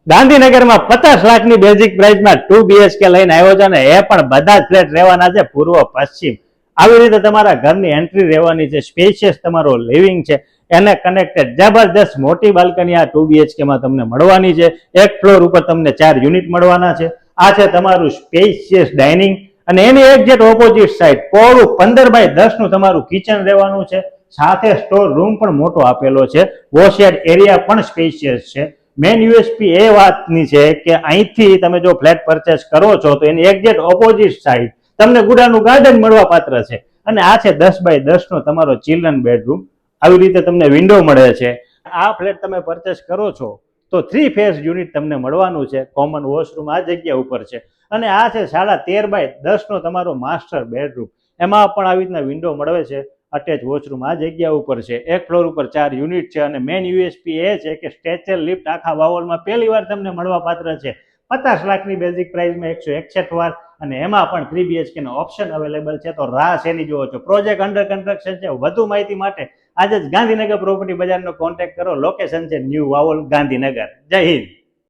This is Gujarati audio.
ગાંધીનગરમાં 50 લાખની બેઝિક પ્રાઇસમાં 2 BHK લઈને આવ્યો છે અને એ પણ બધા જ ફ્લેટ રહેવાના છે પૂર્વ પશ્ચિમ. આવી રીતે તમારા ઘરની એન્ટ્રી રહેવાની છે, સ્પેશિયસ તમારો લિવિંગ છે એને કનેક્ટેડ જબરદસ્ત મોટી બાલ્કની આ 2 BHK માં તમને મળવાની છે. એક ફ્લોર ઉપર તમને 4 યુનિટ મળવાના છે. આ છે તમારું સ્પેશિયસ ડાઇનિંગ અને એની એક્ઝેક્ટ ઓપોઝિટ સાઈડ પહોળું 15 બાય 10 નું તમારું કિચન રહેવાનું છે. સાથે સ્ટોર રૂમ પણ મોટો આપેલો છે. વોશયાર્ડ એરિયા પણ સ્પેશિયસ છે. મેન યુએસપી એ વાતની છે કે અહીંથી તમે જો ફ્લેટ પરચેસ કરો છો તો એની એક્ઝેક્ટ ઓપોઝિટ સાઈડ તમને ગુડાનું ગાર્ડન મળવા પાત્ર છે. અને આ છે 10 બાય 10 નો તમારો ચિલ્ડ્રન બેડરૂમ. આવી રીતે તમને વિન્ડો મળે છે. આ ફ્લેટ તમે પરચેસ કરો છો તો 3 ફેઝ યુનિટ તમને મળવાનું છે. કોમન વોશરૂમ આ જગ્યા ઉપર છે. અને આ છે 13.5 બાય 10 નો તમારો માસ્ટર બેડરૂમ. એમાં પણ આવી રીતના વિન્ડો મળે છે. અટેચ વોશરૂમ આ જગ્યા ઉપર છે. એક ફ્લોર ઉપર 4 યુનિટ છે અને મેન યુએસપી એ છે કે સ્ટ્રેચર લિફ્ટ આખા વાવોલમાં પહેલી વાર તમને મળવા પાત્ર છે. 50 લાખની બેઝિક પ્રાઇસમાં 161 વાર અને એમાં પણ 3 BHK નો ઓપ્શન અવેલેબલ છે. તો રાહ શેની જોવો છો? પ્રોજેક્ટ અંડર કન્સ્ટ્રક્શન છે. વધુ માહિતી માટે આજે જ ગાંધીનગર પ્રોપર્ટી બજારનો કોન્ટેક્ટ કરો. લોકેશન છે ન્યૂ વાવોલ, ગાંધીનગર. જય હિન્દ.